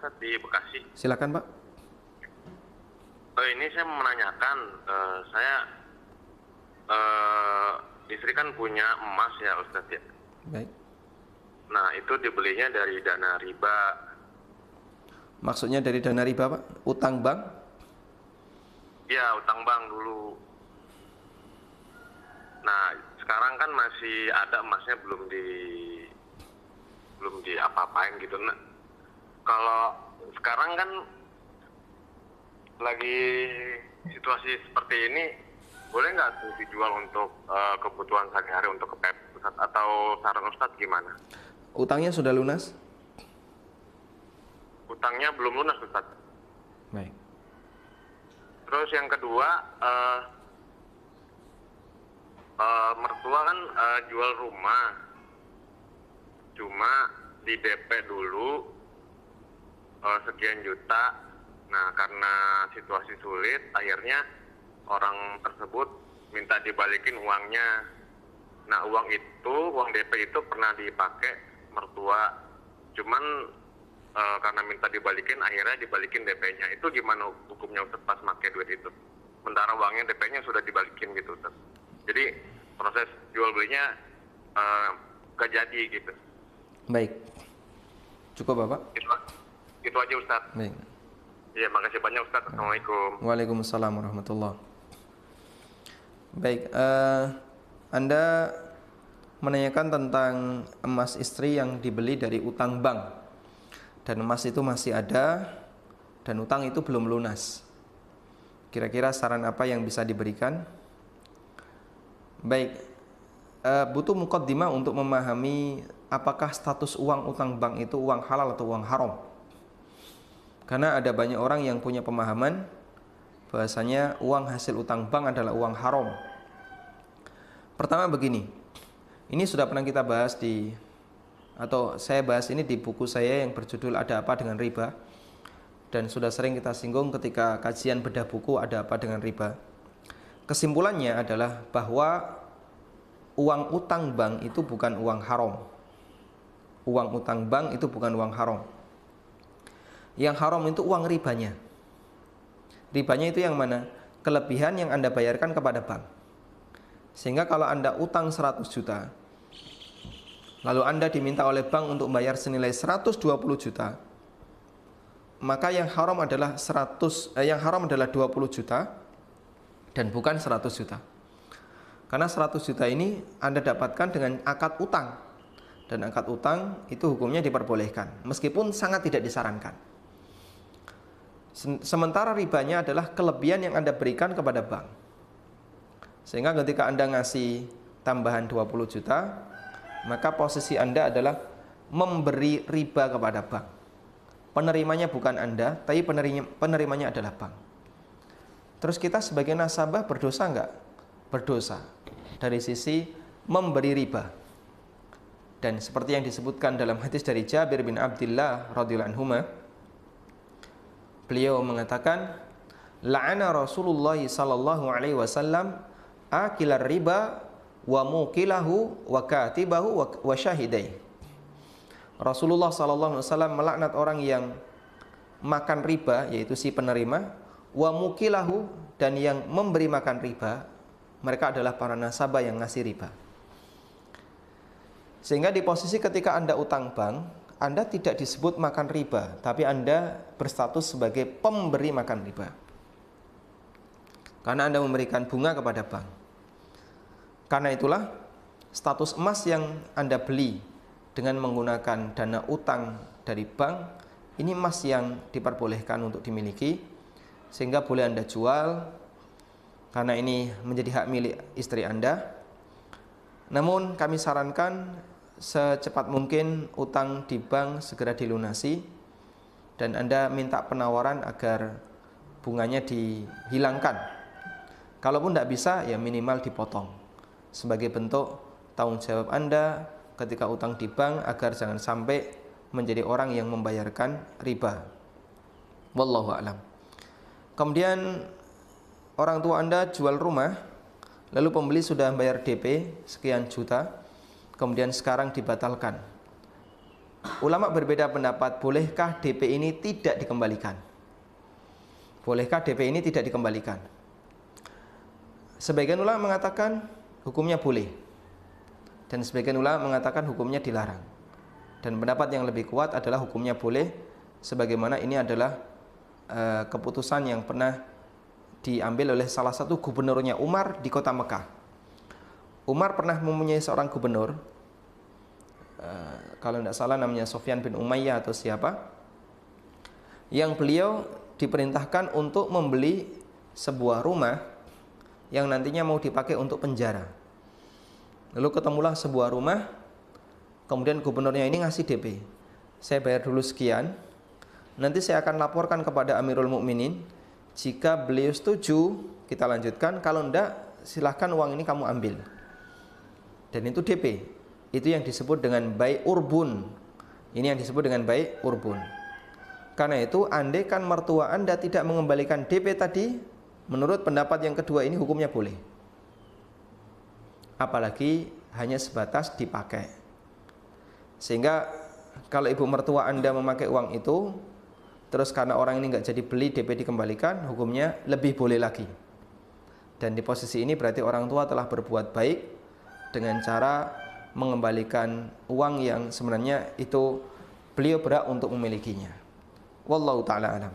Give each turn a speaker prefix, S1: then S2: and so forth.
S1: Ustadz di Bekasi.
S2: Silakan Pak.
S1: Ini saya menanyakan, saya istri kan punya emas ya Ustadz ya.
S2: Baik.
S1: Nah itu dibelinya dari dana riba.
S2: Maksudnya dari dana riba Pak? Utang bank?
S1: Ya utang bank dulu. Nah sekarang kan masih ada emasnya belum di apa-apain gitu. Nah kalau sekarang kan lagi situasi seperti ini, boleh nggak tuh dijual untuk kebutuhan sehari-hari untuk kepepet Ustadz, atau saran Ustadz gimana?
S2: Utangnya sudah lunas?
S1: Utangnya belum lunas Ustadz.
S2: Baik.
S1: Terus yang kedua, mertua kan jual rumah, cuma di DP dulu sekian juta. Nah karena situasi sulit, akhirnya orang tersebut minta dibalikin uangnya. Nah uang DP itu pernah dipakai mertua, cuman karena minta dibalikin, akhirnya dibalikin DP-nya. Itu gimana hukumnya Ustaz pas pakai duit itu? Sementara uangnya DP-nya sudah dibalikin gitu Ustaz. Jadi proses jual belinya gak jadi gitu.
S2: Baik. Cukup Bapak?
S1: Itu aja Ustaz.
S2: Baik.
S1: Iya, makasih banyak Ustaz. Assalamualaikum.
S2: Waalaikumsalam warahmatullahi. Baik, Anda menanyakan tentang emas istri yang dibeli dari utang bank, dan emas itu masih ada dan utang itu belum lunas. Kira-kira saran apa yang bisa diberikan? Baik, butuh muqaddimah untuk memahami apakah status uang utang bank itu uang halal atau uang haram. Karena ada banyak orang yang punya pemahaman bahwasanya uang hasil utang bank adalah uang haram. Pertama begini, ini sudah pernah kita bahas atau saya bahas ini di buku saya yang berjudul Ada Apa Dengan Riba, dan sudah sering kita singgung ketika kajian bedah buku Ada Apa Dengan Riba. Kesimpulannya adalah bahwa uang utang bank itu bukan uang haram. Uang utang bank itu bukan uang haram. Yang haram itu uang ribanya. Ribanya itu yang mana? Kelebihan yang Anda bayarkan kepada bank. Sehingga kalau Anda utang 100 juta, lalu Anda diminta oleh bank untuk bayar senilai 120 juta, maka yang haram adalah 20 juta dan bukan 100 juta. Karena 100 juta ini Anda dapatkan dengan akad utang, dan akad utang itu hukumnya diperbolehkan meskipun sangat tidak disarankan. Sementara ribanya adalah kelebihan yang Anda berikan kepada bank. Sehingga ketika Anda ngasih tambahan 20 juta, maka posisi Anda adalah memberi riba kepada bank. Penerimanya bukan Anda, tapi penerimanya adalah bank. Terus kita sebagai nasabah berdosa enggak? Berdosa dari sisi memberi riba. Dan seperti yang disebutkan dalam hadis dari Jabir bin Abdullah radhiyallahu anhu, beliau mengatakan, la'ana Rasulullah sallallahu alaihi wasallam akilar riba wa mukilahu wa katibahu wa syahidai. Rasulullah sallallahu alaihi wasallam melaknat orang yang makan riba, yaitu si penerima, wa mukilahu, dan yang memberi makan riba, mereka adalah para nasabah yang ngasih riba. Sehingga di posisi ketika Anda utang bank, Anda tidak disebut makan riba, tapi Anda berstatus sebagai pemberi makan riba. Karena Anda memberikan bunga kepada bank. Karena itulah status emas yang Anda beli dengan menggunakan dana utang dari bank, ini emas yang diperbolehkan untuk dimiliki, sehingga boleh Anda jual karena ini menjadi hak milik istri Anda. Namun kami sarankan secepat mungkin utang di bank segera dilunasi, dan Anda minta penawaran agar bunganya dihilangkan. Kalaupun tidak bisa, ya minimal dipotong sebagai bentuk tanggung jawab Anda ketika utang di bank, agar jangan sampai menjadi orang yang membayarkan riba. Wallahu a'lam. Kemudian orang tua Anda jual rumah, lalu pembeli sudah bayar DP sekian juta, kemudian sekarang dibatalkan. ulama berbeda pendapat, bolehkah DP ini tidak dikembalikan? Bolehkah DP ini tidak dikembalikan? Sebagian ulama mengatakan hukumnya boleh, dan sebagian ulama mengatakan hukumnya dilarang. Dan pendapat yang lebih kuat adalah hukumnya boleh, sebagaimana ini adalah keputusan yang pernah diambil oleh salah satu gubernurnya Umar di kota Mekah. Umar pernah mempunyai seorang gubernur, kalau tidak salah namanya Sofyan bin Umayyah atau siapa, yang beliau diperintahkan untuk membeli sebuah rumah yang nantinya mau dipakai untuk penjara. Lalu ketemulah sebuah rumah, kemudian gubernurnya ini ngasih DP. Saya bayar dulu sekian, nanti saya akan laporkan kepada Amirul Mukminin. Jika beliau setuju, kita lanjutkan. Kalau tidak, silahkan uang ini kamu ambil. Dan itu DP. Itu yang disebut dengan bai' urbun. Ini yang disebut dengan bai' urbun. Karena itu, andaikan mertua Anda tidak mengembalikan DP tadi, menurut pendapat yang kedua ini hukumnya boleh. Apalagi hanya sebatas dipakai. Sehingga kalau ibu mertua Anda memakai uang itu, terus karena orang ini nggak jadi beli, DP dikembalikan, hukumnya lebih boleh lagi. Dan di posisi ini berarti orang tua telah berbuat baik dengan cara mengembalikan uang yang sebenarnya itu beliau berhak untuk memilikinya. Wallahu ta'ala alam.